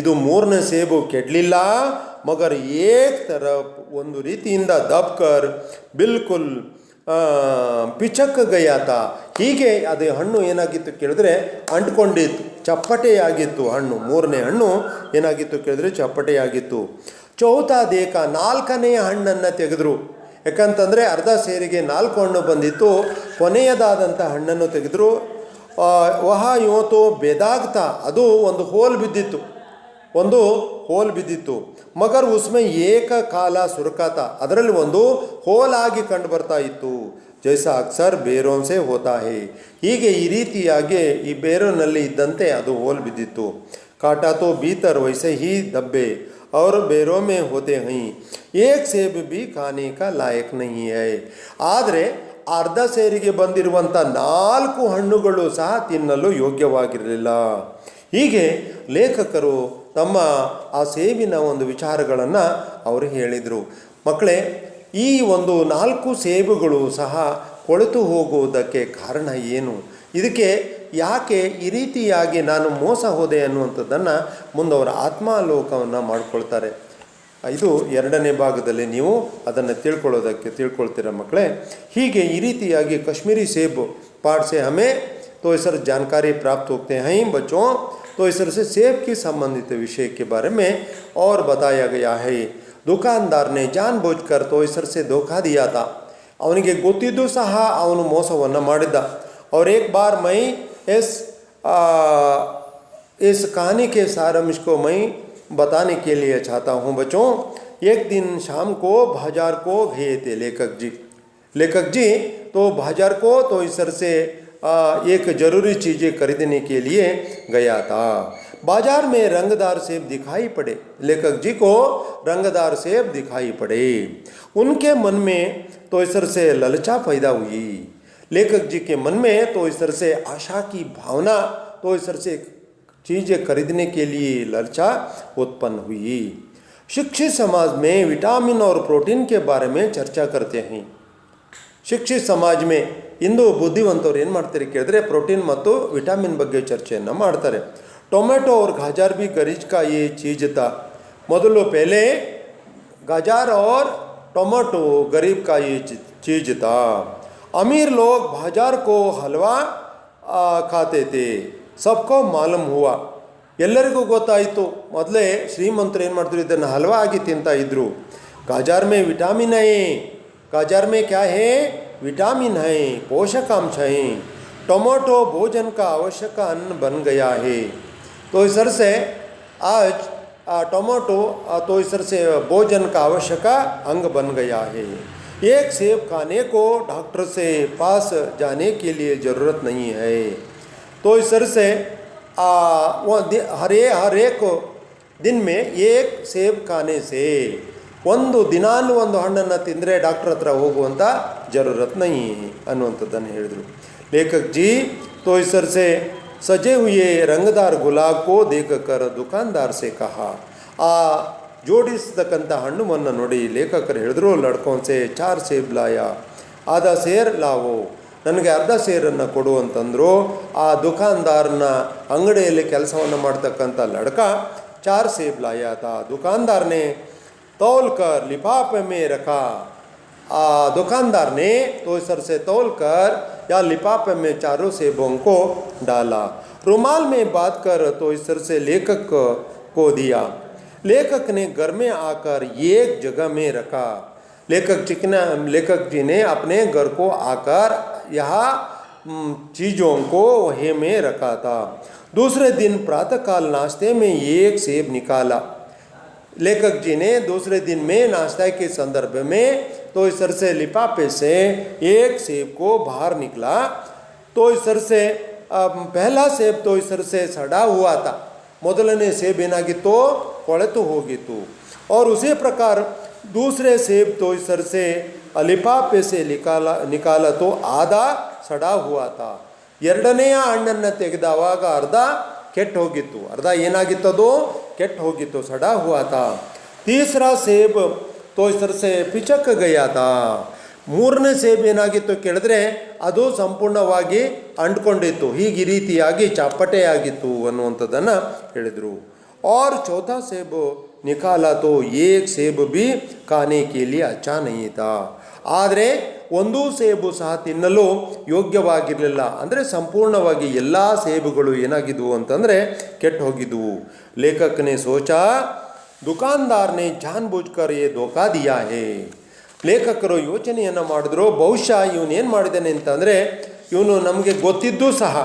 ಇದು 3ನೇ ಸೇಬು ಕೆಡಲಿಲ್ಲ. ಮಗರ್ ಏಕ್ ತರಫ್, ಒಂದು ರೀತಿಯಿಂದ ದಬ್ಕರ್ ಬಿಲ್ಕುಲ್ ಪಿಚಕ್ ಗಯಾತ, ಹೀಗೆ ಅದು ಹಣ್ಣು ಏನಾಗಿತ್ತು ಕೇಳಿದ್ರೆ ಅಂಟ್ಕೊಂಡಿತ್ತು, ಚಪ್ಪಟೆಯಾಗಿತ್ತು ಹಣ್ಣು. 3ನೇ ಹಣ್ಣು ಏನಾಗಿತ್ತು ಕೇಳಿದ್ರೆ ಚಪ್ಪಟೆಯಾಗಿತ್ತು. ಚೌಥಾ ದೇಕ, 4ನೇ ಹಣ್ಣನ್ನು ತೆಗೆದ್ರು. ಯಾಕಂತಂದರೆ ಅರ್ಧ ಸೇರಿಗೆ 4 ಹಣ್ಣು ಬಂದಿತ್ತು, ಕೊನೆಯದಾದಂಥ ಹಣ್ಣನ್ನು ತೆಗೆದ್ರು. ವಹ ಯೋತೋ ಬೆದಾಗ್ತಾ, ಅದು ಒಂದು ಹೋಲ್ ಬಿದ್ದಿತ್ತು. ಮಗರ್ ಉಸ್ಮೆ ಏಕ ಕಾಲ ಸುರಕಾತ, ಅದರಲ್ಲಿ ಒಂದು ಹೋಲಾಗಿ ಕಂಡು ಬರ್ತಾ ಇತ್ತು. ಜೈಸಾ ಅಕ್ಸರ್ ಬೇರೋನ್ಸೆ ಹೋತಾ ಹೇ, ಹೀಗೆ ಈ ರೀತಿಯಾಗಿ ಈ ಬೇರೋನಲ್ಲಿ ಇದ್ದಂತೆ ಅದು ಹೋಲ್ ಬಿದ್ದಿತ್ತು. ಕಾಟಾ ತೋ ಭೀತರ್ ವೈಸೆ ಹಿ ದಬ್ಬೆ और ಬೇರೋ ಮೇ ಹೋತೆ ಹೈ, ಏಕ್ ಸೇಬ್ ಬಿ ಖಾನೆ ಕಾ ಲಾಯಕ್ ನಹಿ ಹೈ, ಆದರೆ ಅರ್ಧ ಸೇರಿಗೆ ಬಂದಿರುವಂಥ 4 ಹಣ್ಣುಗಳು ಸಹ ತಿನ್ನಲು ಯೋಗ್ಯವಾಗಿರಲಿಲ್ಲ. ಹೀಗೆ ಲೇಖಕರು ತಮ್ಮ ಆ ಸೇಬಿನ ಒಂದು ವಿಚಾರಗಳನ್ನು ಅವರು ಹೇಳಿದರು. ಮಕ್ಕಳೇ, ಈ ಒಂದು 4 ಸೇಬುಗಳು ಸಹ ಕೊಳೆತು ಹೋಗುವುದಕ್ಕೆ ಕಾರಣ ಏನು, ಇದಕ್ಕೆ ಯಾಕೆ ಈ ರೀತಿಯಾಗಿ ನಾನು ಮೋಸ ಹೋದೆ ಅನ್ನುವಂಥದ್ದನ್ನು ಮುಂದವರ ಆತ್ಮಾಲೋಕವನ್ನು ಮಾಡಿಕೊಳ್ತಾರೆ. ಇದು 2ನೇ ಭಾಗದಲ್ಲಿ ನೀವು ಅದನ್ನು ತಿಳ್ಕೊಳ್ತೀರ ಮಕ್ಕಳೇ. ಹೀಗೆ ಈ ರೀತಿಯಾಗಿ कश्मीरी सेब पाठ से हमें तो इस तरह जानकारी प्राप्त होते हैं बच्चों. तो इस तरह से सेब के संबंधित विषय के बारे में और बताया गया है. दुकानदार ने जानबूझकर तो इस तरह से धोखा दिया था. ಅವನಿಗೆ ಗೊತ್ತಿದ್ದು ಸಹ ಅವನು ಮೋಸವನ್ನು ಮಾಡಿದ್ದ. और एक बार मैं इस कहानी के सारांश को मैं बताने के लिए चाहता हूँ बच्चों. एक दिन शाम को बाजार को गए थे लेखक जी तो बाजार को तो इस तरह से एक ज़रूरी चीज़ें खरीदने के लिए गया था. बाजार में रंगदार सेब दिखाई पड़े. लेखक जी को रंगदार सेब दिखाई पड़े. उनके मन में तो इस तरह से ललचा पैदा हुई. लेखक जी के मन में तो इस तरह से आशा की भावना तो इस तरह से चीज़ें खरीदने के लिए ललचा उत्पन्न हुई. शिक्षित समाज में विटामिन और प्रोटीन के बारे में चर्चा करते हैं. ಶಿಕ್ಷಿತ ಸಮಾಜ ಮೇ ಇಂದು ಬುದ್ಧಿವಂತರು ಏನು ಮಾಡ್ತಾರೆ ಕೇಳಿದ್ರೆ ಪ್ರೋಟೀನ್ ಮತ್ತು ವಿಟಮಿನ್ ಬಗ್ಗೆ ಚರ್ಚೆಯನ್ನು ಮಾಡ್ತಾರೆ. टोमेटो और गाजर भी गरीज का ये चीज़ था. ಮೊದಲು पहले गाजर और टोमेटो गरीब का ये चीज़ था. अमीर लोग बाजार को हलवा खाते थे. सबको मालूम हुआ. ಎಲ್ಲರಿಗೂ ಗೊತ್ತಾಯಿತು. ಮೊದಲೇ ಶ್ರೀಮಂತರು ಏನು ಮಾಡ್ತಾರೆ, ಇದನ್ನು ಹಲ್ವಾ ಆಗಿ ತಿಂತಾ ಇದ್ರು. गाजर में विटामिन है. गाजर में क्या है, विटामिन है, पोषकांश है. टोमेटो भोजन का आवश्यक अन्न बन गया है. तो इस तरह से आज टोमेटो तो इस तरह से भोजन का आवश्यक अंग बन गया है. एक सेब खाने को डॉक्टर से पास जाने के लिए ज़रूरत नहीं है. तो इस तरह से हर एक दिन में एक सेब खाने से ಒಂದು ದಿನಾಲು ಒಂದು ಹಣ್ಣನ್ನು ತಿಂದರೆ ಡಾಕ್ಟರ್ ಹತ್ರ ಹೋಗುವಂಥ ಜरूरत नहीं ಅನ್ನುವಂಥದ್ದನ್ನು ಹೇಳಿದರು. लेखक जी तो इस तरह से सजे हुए रंगदार गुलाब को देखकर दुकानदार से कहा. ಆ ಜೋಡಿಸತಕ್ಕಂಥ ಹಣ್ಣುವನ್ನು ನೋಡಿ ಲೇಖಕರು ಹೇಳಿದ್ರು, ಲಡ್ಕೋನ್ ಸೆ 4 ಸೇಬ್ ಲಾಯಾ, ಆಧಾ ಸೇರ್ ಲಾವೋ, ನನಗೆ ಅರ್ಧ ಸೇರನ್ನು ಕೊಡು ಅಂತಂದರು. ಆ ದುಕಾನ್ದಾರನ ಅಂಗಡಿಯಲ್ಲಿ ಕೆಲಸವನ್ನು ಮಾಡ್ತಕ್ಕಂಥ ಲಡ್ಕ 4 ಸೇಬ್ ಲಾಯಾ ತಾ. ದುಕಾನ್ದಾರನೇ तौल कर लिफाफे में रखा. दुकानदार ने तो इस तरह से तौल कर या लिफाफे में 4 सेबों को डाला. रुमाल में बांध कर तो इस तरह से लेखक को दिया. लेखक ने घर में आकर एक जगह में रखा. लेखक जी ने अपने घर को आकर यहाँ चीज़ों को वही में रखा था. दूसरे दिन प्रातःकाल नाश्ते में एक सेब निकाला. लेखक जी ने दूसरे दिन में नाश्ता के संदर्भ में तो इस तरह से लिफाफे से एक सेब को बाहर निकला. तो इस तरह से पहला सेब तो इस तरह से सड़ा हुआ था. ಮೊದಲನೇ ಸೇಬ್ ಏನಾಗಿತ್ತು, ಕೊಳೆತು ಹೋಗಿತ್ತು. और उसी प्रकार दूसरे सेब तो इस तरह से लिफाफे से निकाला तो आधा सड़ा हुआ था. ಎರಡನೆಯ ಹಣ್ಣನ್ನು ತೆಗೆದವಾಗ ಅರ್ಧ ಕೆಟ್ಟು ಹೋಗಿತ್ತು. ಅರ್ಧ ಏನಾಗಿತ್ತದು, ಕೆಟ್ಟು ಹೋಗಿತ್ತು, ಸಡಾ ಹುआ था. तीसरा सेब तो इस तरह से पिचक गया था. ಮೂರನೇ ಸೇಬ್ ಏನಾಗಿತ್ತು ಕೇಳಿದ್ರೆ ಅದು ಸಂಪೂರ್ಣವಾಗಿ ಅಂಟ್ಕೊಂಡಿತ್ತು, ಹೀಗೆ ಈ ರೀತಿಯಾಗಿ ಚಪ್ಪಟೆಯಾಗಿತ್ತು ಅನ್ನುವಂಥದ್ದನ್ನು ಹೇಳಿದರು. और चौथा सेब निकाला तो एक सेब भी खाने के लिए अच्छा नहीं था. ಆದರೆ ಒಂದೂ ಸೇಬು ಸಹ ತಿನ್ನಲು ಯೋಗ್ಯವಾಗಿರಲಿಲ್ಲ. ಅಂದರೆ ಸಂಪೂರ್ಣವಾಗಿ ಎಲ್ಲ ಸೇಬುಗಳು ಏನಾಗಿದ್ವು ಅಂತಂದರೆ ಕೆಟ್ಟು ಹೋಗಿದ್ವು. ಲೇಖಕನೇ ಸೋಚಾ ದುಕಾನ್ದಾರನೇ ಜಾನ್ಬೂಜ್ಕರ್ ಯೇ ಧೋಖಾ ದಿಯಾ ಹೇ. ಲೇಖಕರು ಯೋಚನೆಯನ್ನು ಮಾಡಿದ್ರು, ಬಹುಶಃ ಇವನೇನು ಮಾಡಿದ್ದಾನೆ ಅಂತಂದರೆ ಇವನು ನಮಗೆ ಗೊತ್ತಿದ್ದು ಸಹ,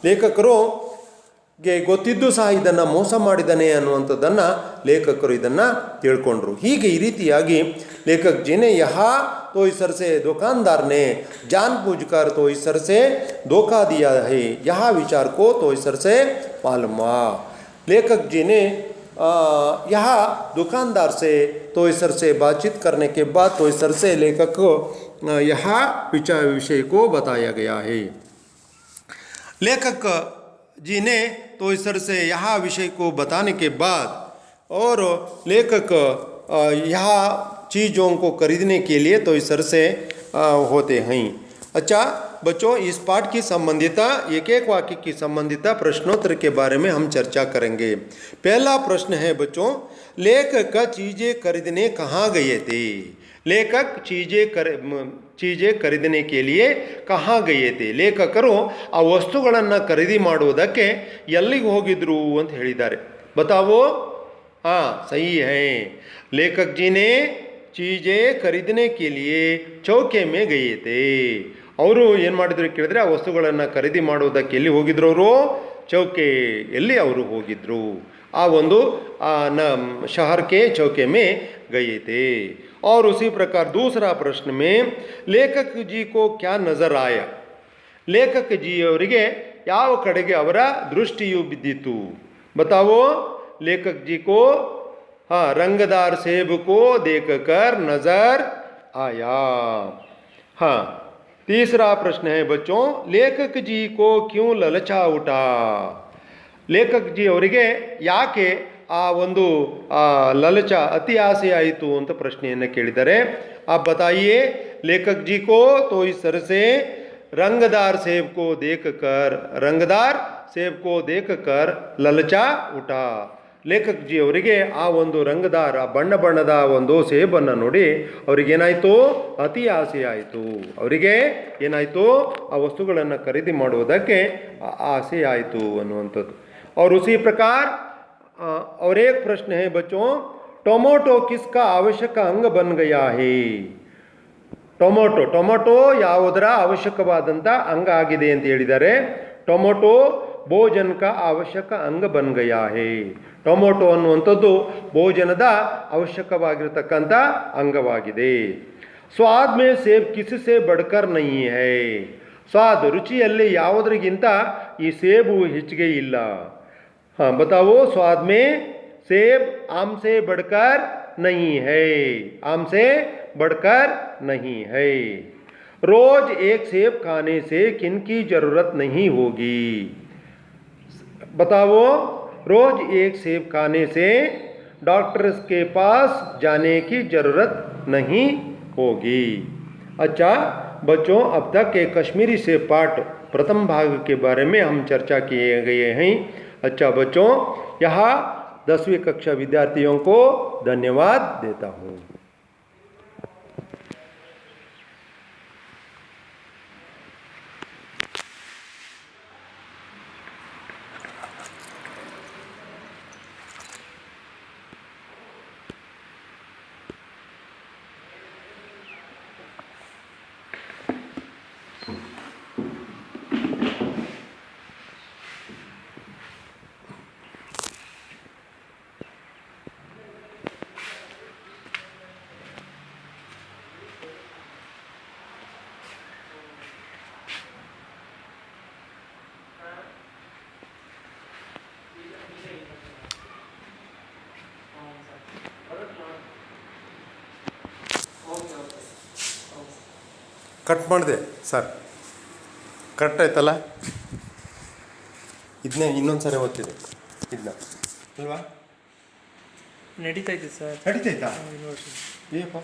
ಲೇಖಕರುಗೆ ಗೊತ್ತಿದ್ದು ಸಹ ಇದನ್ನು ಮೋಸ ಮಾಡಿದ್ದಾನೆ ಅನ್ನುವಂಥದ್ದನ್ನು ಲೇಖಕರು ಇದನ್ನು ತಿಳ್ಕೊಂಡ್ರು. ಹೀಗೆ ಈ ರೀತಿಯಾಗಿ लेखक जी ने यहाँ तो इस तरह से दुकानदार ने जानबूझकर तो इस तरह से धोखा दिया है, यहाँ विचार को तो इस तरह से मालूम हुआ. लेखक जी ने यहाँ दुकानदार से तो इस तरह से बातचीत करने के बाद तो इस तरह से लेखक को यहाँ विषय को बताया गया है. लेखक जी ने तो इस तरह से यहाँ विषय को बताने के बाद और लेखक यहाँ चीज़ों को खरीदने के लिए तो इस तरह से होते हैं। अच्छा बच्चों, इस पाठ की संबंधिता, एक एक वाक्य की संबंधिता प्रश्नोत्तर के बारे में हम चर्चा करेंगे। पहला प्रश्न है बच्चों, लेखक चीज़ें खरीदने कहाँ गए थे? लेखक ಚೀಜೆ ಖರೀದನೆ के लिए कहाँ गए थे? ಲೇಖಕರು ಆ ವಸ್ತುಗಳನ್ನು ಖರೀದಿ ಮಾಡುವುದಕ್ಕೆ ಎಲ್ಲಿಗೆ ಹೋಗಿದ್ರು ಅಂತ ಹೇಳಿದ್ದಾರೆ. बताओ. हाँ सही है. लेखक जी ने चीज़ें खरीदने के लिए चौके में गए थे. ಅವರು ಏನು ಮಾಡಿದ್ರು ಕೇಳಿದ್ರೆ, ಆ ವಸ್ತುಗಳನ್ನು ಖರೀದಿ ಮಾಡುವುದಕ್ಕೆ ಎಲ್ಲಿ ಹೋಗಿದ್ರು ಅವರು? ಚೌಕೆ ಎಲ್ಲಿ ಅವರು ಹೋಗಿದ್ರು. ಆ ಒಂದು शहर के चौके में गए थे. और उसी प्रकार दूसरा प्रश्न में लेखक जी को क्या नजर आया? लेखक जी ಅವರಿಗೆ ಯಾವ ಕಡೆಗೆ ಅವರ ದೃಷ್ಟಿಯು ಬಿದ್ದಿತು? बताओ. लेखक जी को हाँ रंगदार सेब को देखकर नजर आया. हाँ. तीसरा प्रश्न है बच्चों, लेखक जी को क्यों ललचा उठा? लेखक जी ಅವರಿಗೆ ಯಾಕೆ ಆ ಒಂದು ಲಲಚ ಅತಿ ಆಸೆ ಆಯಿತು ಅಂತ ಪ್ರಶ್ನೆಯನ್ನು ಕೇಳಿದ್ದಾರೆ. आप बताइए. लेखक जी को तो इस तरह से रंगदार सेब को देखकर ललचा उठा. ಲೇಖಕ್ ಜಿ ಅವರಿಗೆ ಆ ಒಂದು ರಂಗದಾರ ಬಣ್ಣ ಬಣ್ಣದ ಒಂದು ಸೇಬನ್ನು ನೋಡಿ ಅವರಿಗೇನಾಯಿತು? ಅತಿ ಆಸೆ ಆಯಿತು. ಅವರಿಗೆ ಏನಾಯಿತು? ಆ ವಸ್ತುಗಳನ್ನು ಖರೀದಿ ಮಾಡುವುದಕ್ಕೆ ಆಸೆ ಆಯಿತು ಅನ್ನುವಂಥದ್ದು. और उसी प्रकार और एक प्रश्न है बच्चों, टोमेटो किसका आवश्यक अंग बन गया है? ಟೊಮೊಟೊ ಯಾವುದರ ಅವಶ್ಯಕವಾದಂಥ ಅಂಗ ಆಗಿದೆ ಅಂತ ಹೇಳಿದ್ದಾರೆ. ಟೊಮೊಟೊ ಭೋಜನ ಕಾ ಅವಶ್ಯಕ ಅಂಗ ಬನ್ ಗಯಾ ಹೇ. ಟೊಮೊಟೊ ಅನ್ನುವಂಥದ್ದು ಭೋಜನದ ಅವಶ್ಯಕವಾಗಿರತಕ್ಕಂಥ ಅಂಗವಾಗಿದೆ. ಸ್ವಾದ್ ಮೇ ಸೇಬ್ ಕಿಸ್ಸೆ ಬಡ್ಕರ್ ನಹೀ ಹೈ. ಸ್ವಾದ್ ರುಚಿಯಲ್ಲಿ ಯಾವುದರಿಗಿಂತ ಈ ಸೇಬು ಹೆಚ್ಚಿಗೆ ಇಲ್ಲ. हाँ बताओ. स्वाद में सेब आम से बढ़कर नहीं है. आम से बढ़कर नहीं है. रोज एक सेब खाने से किनकी जरूरत नहीं होगी? बताओ. रोज एक सेब खाने से डॉक्टर के पास जाने की जरूरत नहीं होगी. अच्छा बच्चों, अब तक के कश्मीरी से पाठ प्रथम भाग के बारे में हम चर्चा किए गए हैं. अच्छा बच्चों, यहाँ 10वीं कक्षा विद्यार्थियों को धन्यवाद देता हूँ. ಕಟ್ ಮಾಡಿದೆ ಸರ್. ಕರೆಕ್ಟ್ ಆಯ್ತಲ್ಲ? ಇದನ್ನೇ ಇನ್ನೊಂದು ಸರಿ ಓದ್ತಿದೆ ಇದನ್ನ ಅಲ್ವಾ? ನಡೀತೈತೆ ಸರ್. ನಡೀತೈತಾ? ಏಪ್ಪ